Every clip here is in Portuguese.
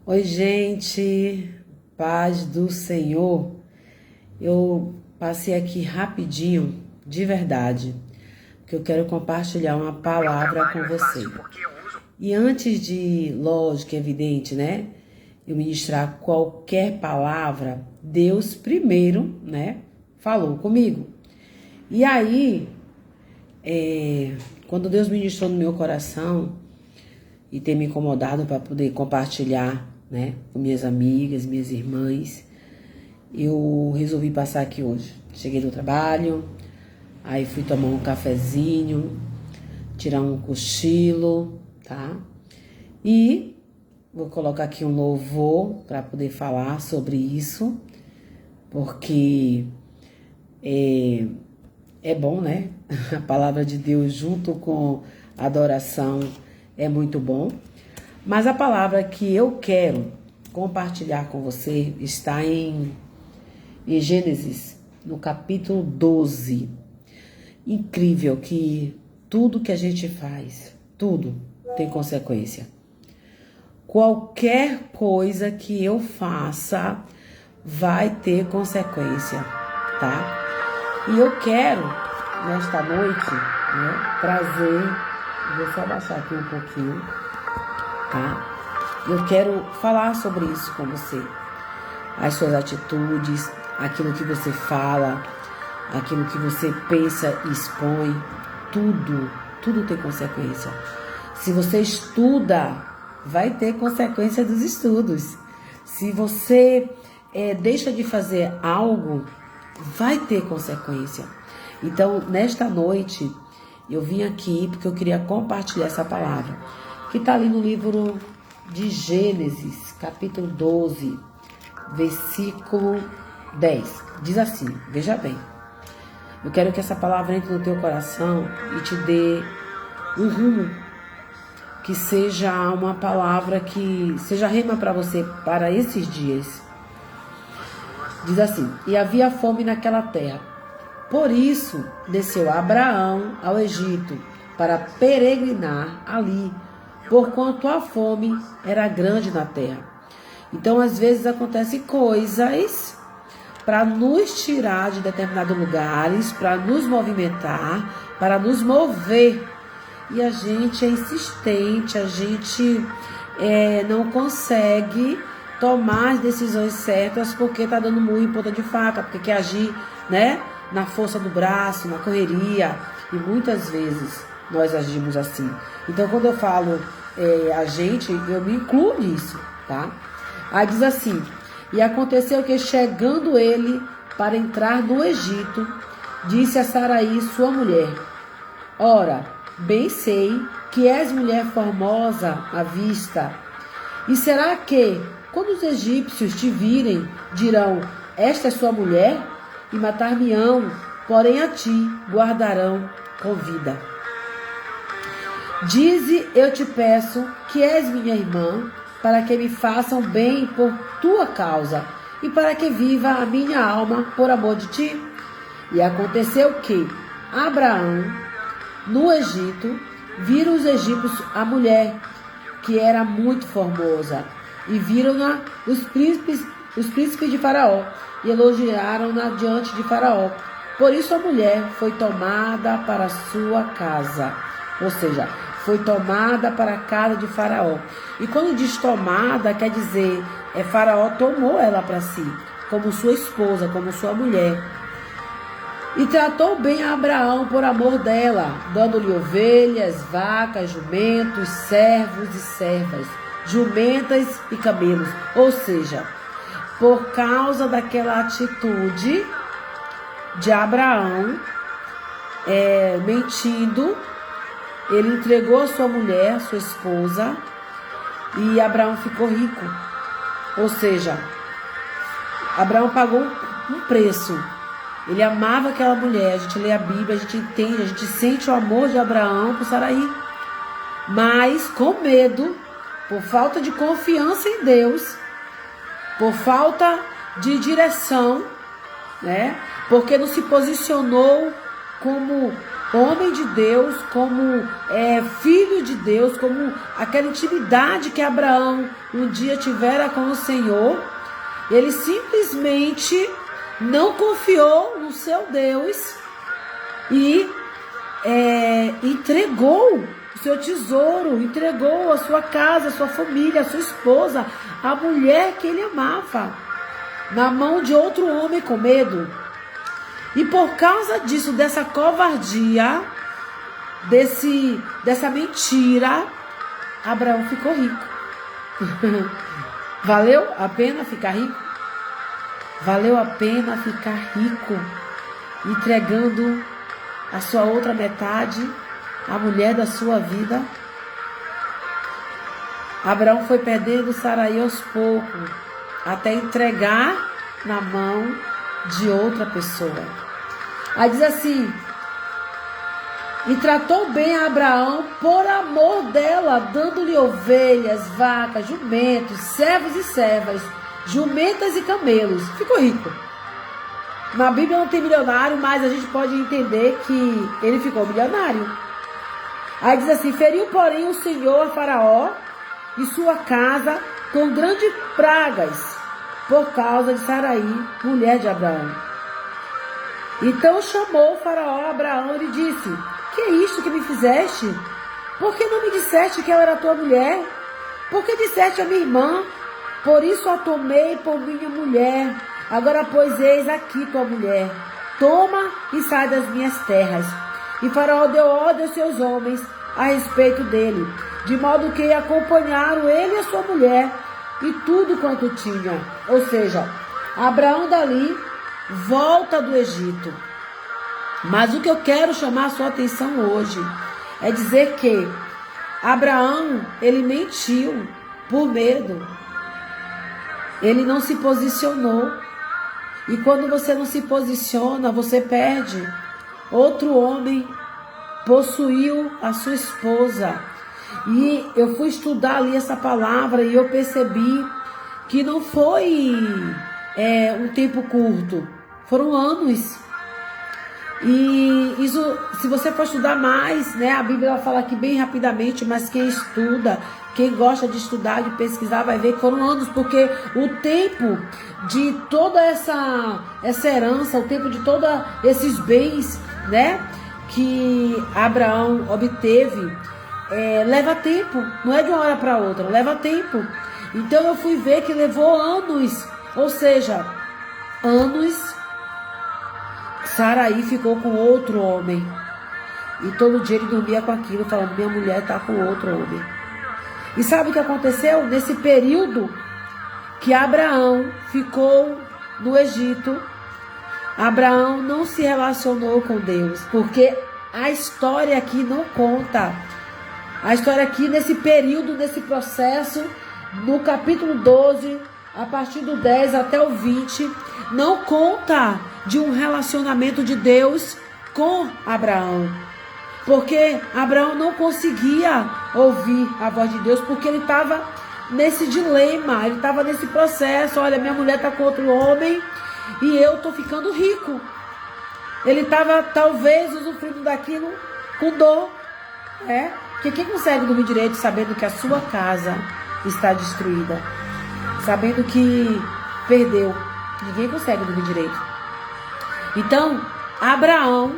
Oi, gente, paz do Senhor. Eu passei aqui rapidinho, de verdade, porque eu quero compartilhar uma palavra com você. E antes de, lógico, é evidente, né, eu ministrar qualquer palavra, Deus primeiro, né, falou comigo. E aí, quando Deus ministrou no meu coração e tem me incomodado para poder compartilhar, né, com minhas amigas, minhas irmãs, eu resolvi passar aqui hoje. Cheguei do trabalho, aí fui tomar um cafezinho, tirar um cochilo, tá? E vou colocar aqui um louvor para poder falar sobre isso, porque é bom, né? A palavra de Deus junto com a adoração é muito bom. Mas a palavra que eu quero compartilhar com você está em Gênesis, no capítulo 12. Incrível que tudo que a gente faz, tudo tem consequência. Qualquer coisa que eu faça vai ter consequência, tá? E eu quero, nesta noite, né, trazer... Vou só abaixar aqui um pouquinho, tá? Eu quero falar sobre isso com você. As suas atitudes, aquilo que você fala, aquilo que você pensa e expõe, tudo tem consequência. Se você estuda, vai ter consequência dos estudos. Se você deixa de fazer algo, vai ter consequência. Então, nesta noite, eu vim aqui porque eu queria compartilhar essa palavra, que está ali no livro de Gênesis, capítulo 12, versículo 10. Diz assim, veja bem. Eu quero que essa palavra entre no teu coração e te dê um rumo, que seja uma palavra que seja rema para você para esses dias. Diz assim: e havia fome naquela terra. Por isso desceu Abraão ao Egito para peregrinar ali, porquanto a fome era grande na terra. Então, às vezes, acontecem coisas para nos tirar de determinados lugares, para nos movimentar, para nos mover. E a gente é insistente, a gente não consegue tomar as decisões certas porque está dando murro em ponta de faca, porque quer agir, né, na força do braço, na correria. E muitas vezes nós agimos assim. Então, quando eu falo a gente, eu me incluo nisso, tá? Aí diz assim: e aconteceu que, chegando ele para entrar no Egito, disse a Saraí, sua mulher: ora, bem sei que és mulher formosa à vista. E será que, quando os egípcios te virem, dirão: esta é sua mulher? E matar-me-ão, porém a ti guardarão com vida. Dize, eu te peço, que és minha irmã, para que me façam bem por tua causa, e para que viva a minha alma por amor de ti. E aconteceu que Abraão, no Egito, viram os egípcios a mulher, que era muito formosa, e viram-na os príncipes de Faraó, e elogiaram-na diante de Faraó. Por isso a mulher foi tomada para a sua casa, ou seja, foi tomada para a casa de Faraó. E quando diz tomada, quer dizer, Faraó tomou ela para si, como sua esposa, como sua mulher. E tratou bem a Abraão por amor dela, dando-lhe ovelhas, vacas, jumentos, servos e servas, jumentas e camelos. Ou seja, por causa daquela atitude de Abraão, mentindo, ele entregou a sua mulher, sua esposa, e Abraão ficou rico. Ou seja, Abraão pagou um preço. Ele amava aquela mulher. A gente lê a Bíblia, a gente entende, a gente sente o amor de Abraão por Saraí. Mas com medo, por falta de confiança em Deus, por falta de direção, né? Porque não se posicionou como homem de Deus, como filho de Deus, como aquela intimidade que Abraão um dia tivera com o Senhor, ele simplesmente não confiou no seu Deus e entregou o seu tesouro, entregou a sua casa, a sua família, a sua esposa, a mulher que ele amava, na mão de outro homem com medo. E por causa disso, dessa covardia, dessa mentira, Abraão ficou rico. Valeu a pena ficar rico? Valeu a pena ficar rico, entregando a sua outra metade, a mulher da sua vida. Abraão foi perdendo Sarai aos poucos, até entregar na mão de outra pessoa. Aí diz assim: e tratou bem a Abraão por amor dela, dando-lhe ovelhas, vacas, jumentos, servos e servas, jumentas e camelos. Ficou rico. Na Bíblia não tem milionário, mas a gente pode entender que ele ficou milionário. Aí diz assim: feriu, porém, o Senhor a Faraó e sua casa com grandes pragas, por causa de Sarai, mulher de Abraão. Então chamou o Faraó a Abraão e lhe disse: que é isto que me fizeste? Por que não me disseste que ela era tua mulher? Por que disseste a minha irmã? Por isso a tomei por minha mulher. Agora, pois, eis aqui tua mulher. Toma e sai das minhas terras. E Faraó deu ordem aos seus homens a respeito dele, de modo que acompanharam ele e a sua mulher e tudo quanto tinha. Ou seja, Abraão dali volta do Egito. Mas o que eu quero chamar a sua atenção hoje é dizer que Abraão, ele mentiu por medo. Ele não se posicionou. E quando você não se posiciona, você perde. Outro homem possuiu a sua esposa. E eu fui estudar ali essa palavra e eu percebi que não foi um tempo curto. Foram anos. E isso, se você for estudar mais, né, a Bíblia fala aqui bem rapidamente, mas quem estuda, quem gosta de estudar, de pesquisar, vai ver que foram anos, porque o tempo de toda essa herança, o tempo de todos esses bens, né, que Abraão obteve, leva tempo, não é de uma hora para outra, leva tempo. Então eu fui ver que levou anos, ou seja, anos. Sarai ficou com outro homem. E todo dia ele dormia com aquilo, falando: minha mulher está com outro homem. E sabe o que aconteceu? Nesse período que Abraão ficou no Egito, Abraão não se relacionou com Deus, porque a história aqui não conta. A história aqui, nesse período, nesse processo, no capítulo 12, a partir do 10 até o 20, não conta de um relacionamento de Deus com Abraão. Porque Abraão não conseguia ouvir a voz de Deus, porque ele estava nesse dilema, ele estava nesse processo. Olha, minha mulher está com outro homem e eu estou ficando rico. Ele estava talvez usufruindo daquilo com dor. Porque quem consegue dormir direito sabendo que a sua casa está destruída? Sabendo que perdeu. Ninguém consegue dormir direito. Então, Abraão,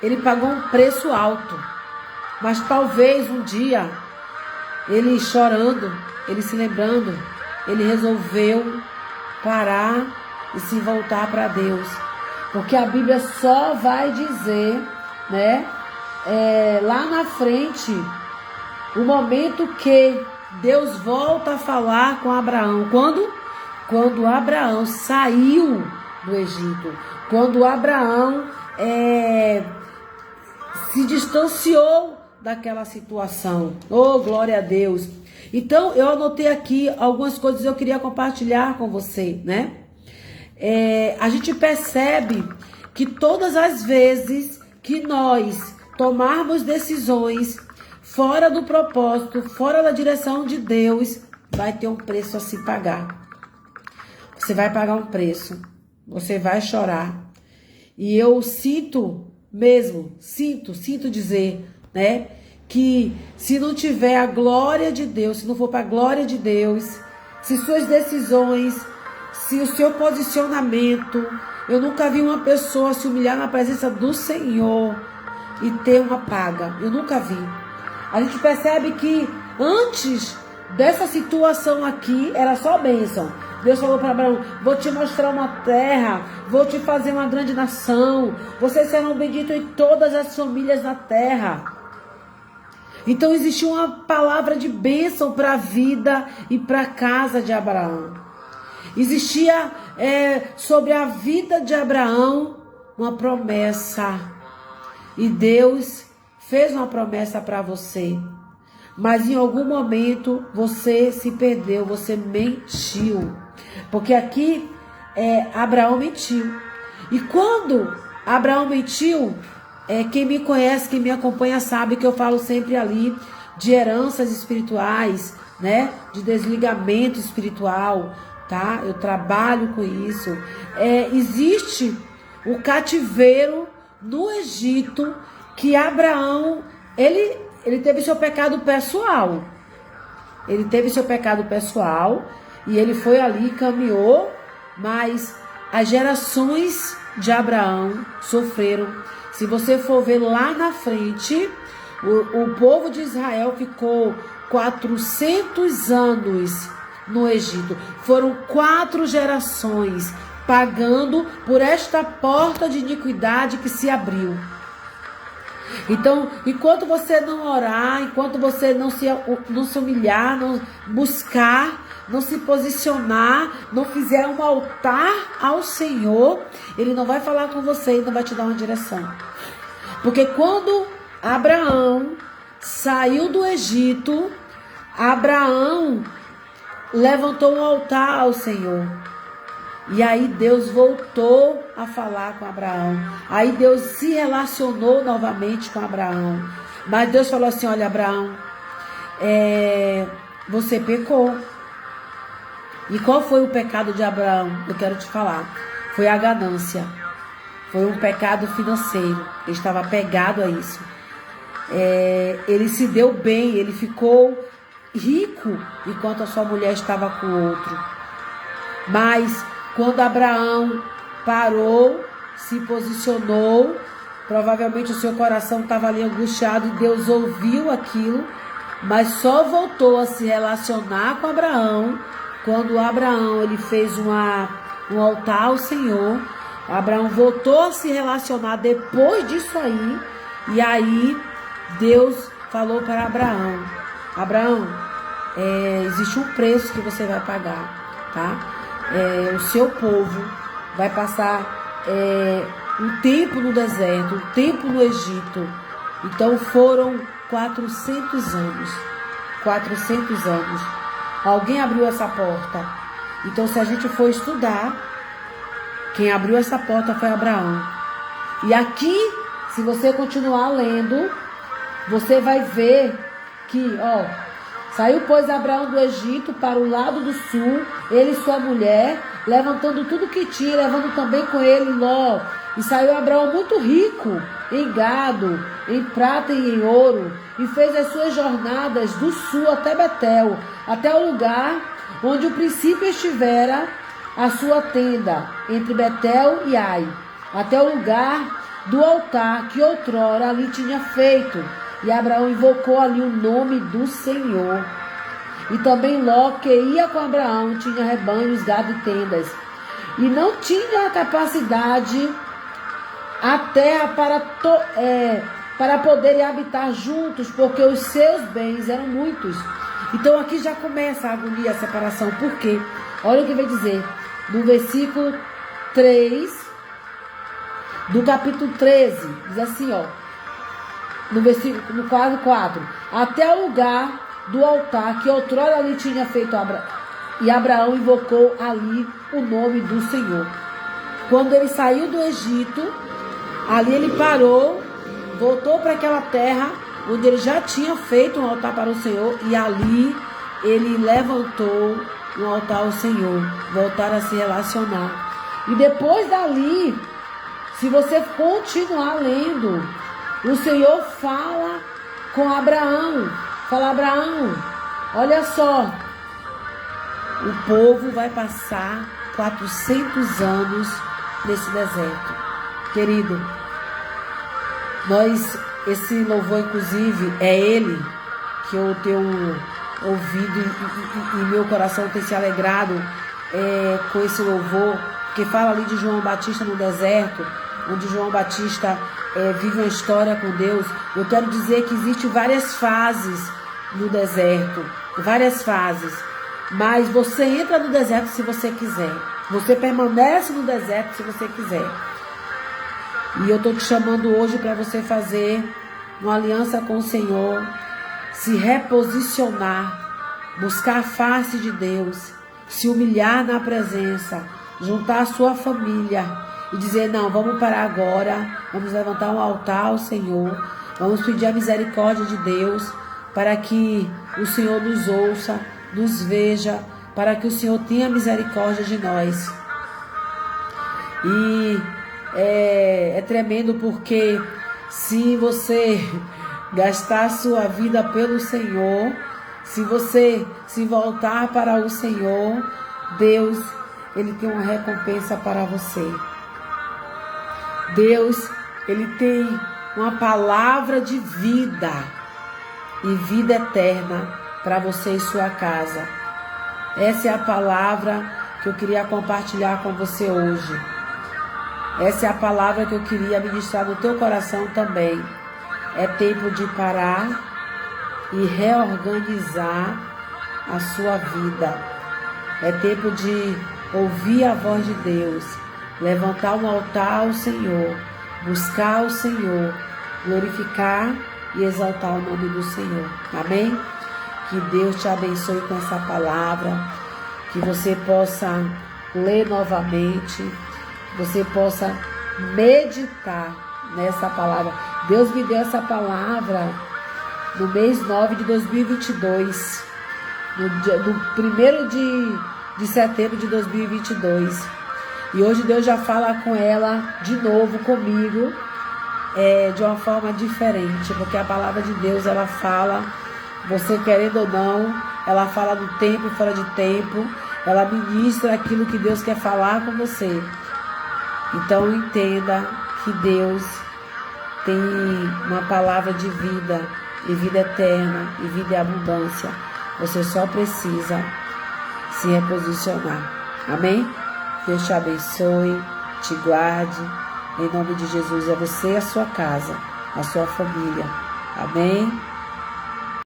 ele pagou um preço alto. Mas talvez um dia, ele chorando, ele se lembrando, ele resolveu parar e se voltar para Deus. Porque a Bíblia só vai dizer, né, lá na frente, o momento que Deus volta a falar com Abraão. Quando Abraão saiu do Egito. Quando Abraão se distanciou daquela situação. Oh, glória a Deus. Então, eu anotei aqui algumas coisas que eu queria compartilhar com você, né? A gente percebe que todas as vezes que nós tomarmos decisões fora do propósito, fora da direção de Deus, vai ter um preço a se pagar. Você vai pagar um preço. Você vai chorar. E eu sinto mesmo, sinto dizer, né? Que se não tiver a glória de Deus, se não for para a glória de Deus, se suas decisões, se o seu posicionamento, eu nunca vi uma pessoa se humilhar na presença do Senhor e ter uma paga. Eu nunca vi. A gente percebe que antes dessa situação aqui, era só bênção. Deus falou para Abraão: vou te mostrar uma terra, vou te fazer uma grande nação, vocês serão benditos em todas as famílias da terra. Então existia uma palavra de bênção para a vida e para a casa de Abraão. Existia sobre a vida de Abraão uma promessa. E Deus fez uma promessa para você. Mas em algum momento você se perdeu, você mentiu. Porque aqui Abraão mentiu. E quando Abraão mentiu, quem me conhece, quem me acompanha sabe que eu falo sempre ali de heranças espirituais, né? De desligamento espiritual, tá? Eu trabalho com isso. Existe o cativeiro no Egito que Abraão, ele teve seu pecado pessoal. Ele teve seu pecado pessoal e ele foi ali, caminhou, mas as gerações de Abraão sofreram. Se você for ver lá na frente, o povo de Israel ficou 400 anos no Egito. Foram 4 gerações pagando por esta porta de iniquidade que se abriu. Então, enquanto você não orar, enquanto você não se humilhar, não buscar, não se posicionar, não fizer um altar ao Senhor, Ele não vai falar com você e não vai te dar uma direção. Porque quando Abraão saiu do Egito, Abraão levantou um altar ao Senhor. E aí Deus voltou a falar com Abraão. Aí Deus se relacionou novamente com Abraão. Mas Deus falou assim: olha, Abraão, você pecou. E qual foi o pecado de Abraão? Eu quero te falar. Foi a ganância. Foi um pecado financeiro. Ele estava apegado a isso. Ele se deu bem, ele ficou rico enquanto a sua mulher estava com outro. Mas quando Abraão parou, se posicionou, provavelmente o seu coração estava ali angustiado e Deus ouviu aquilo, mas só voltou a se relacionar com Abraão quando Abraão ele fez um altar ao Senhor. Abraão voltou a se relacionar depois disso aí, e aí Deus falou para Abraão: Abraão, existe um preço que você vai pagar, tá? O seu povo vai passar um tempo no deserto, um tempo no Egito. Então foram 400 anos. 400 anos. Alguém abriu essa porta. Então, se a gente for estudar, quem abriu essa porta foi Abraão. E aqui, se você continuar lendo, você vai ver que, saiu, pois, Abraão do Egito para o lado do sul, ele e sua mulher, levantando tudo que tinha, levando também com ele Ló. E saiu Abraão muito rico em gado, em prata e em ouro, e fez as suas jornadas do sul até Betel, até o lugar onde o princípio estivera a sua tenda, entre Betel e Ai, até o lugar do altar que outrora ali tinha feito. E Abraão invocou ali o nome do Senhor. E também Ló, que ia com Abraão, tinha rebanhos, gado e tendas. E não tinha capacidade a terra para poderem habitar juntos, porque os seus bens eram muitos. Então aqui já começa a agonia, a separação. Por quê? Olha o que vai dizer. No versículo 3 do capítulo 13. Diz assim, no versículo, no quadro 4, até o lugar do altar que outrora ali tinha feito Abraão, e Abraão invocou ali o nome do Senhor. Quando ele saiu do Egito, ali ele parou, voltou para aquela terra onde ele já tinha feito um altar para o Senhor, e ali ele levantou um altar ao Senhor, voltaram a se relacionar. E depois dali, Se você continuar lendo, o Senhor fala com Abraão. Fala, Abraão, olha só, o povo vai passar 400 anos nesse deserto. Querido, esse louvor, inclusive, é ele que eu tenho ouvido e meu coração tem se alegrado com esse louvor, que fala ali de João Batista no deserto, onde João Batista vive uma história com Deus. Eu quero dizer que existem várias fases no deserto, várias fases, mas você entra no deserto se você quiser, você permanece no deserto se você quiser. E eu estou te chamando hoje para você fazer uma aliança com o Senhor, se reposicionar, buscar a face de Deus, se humilhar na presença, juntar a sua família e dizer, não, vamos parar agora, vamos levantar um altar ao Senhor, vamos pedir a misericórdia de Deus, para que o Senhor nos ouça, nos veja, para que o Senhor tenha misericórdia de nós. E é tremendo, porque se você gastar a sua vida pelo Senhor, se você se voltar para o Senhor, Deus, Ele tem uma recompensa para você. Deus, Ele tem uma palavra de vida e vida eterna para você e sua casa. Essa é a palavra que eu queria compartilhar com você hoje. Essa é a palavra que eu queria ministrar no teu coração também. É tempo de parar e reorganizar a sua vida. É tempo de ouvir a voz de Deus, levantar um altar ao Senhor, buscar o Senhor, glorificar e exaltar o nome do Senhor. Amém? Que Deus te abençoe com essa palavra, que você possa ler novamente, que você possa meditar nessa palavra. Deus me deu essa palavra no mês 9 de 2022, no 1º de setembro de 2022. E hoje Deus já fala com ela de novo, comigo, de uma forma diferente, porque a palavra de Deus, ela fala, você querendo ou não, ela fala no tempo e fora de tempo, ela ministra aquilo que Deus quer falar com você. Então entenda que Deus tem uma palavra de vida, e vida eterna, e vida e abundância. Você só precisa se reposicionar. Amém? Deus te abençoe, te guarde. Em nome de Jesus, é você e a sua casa, a sua família. Amém?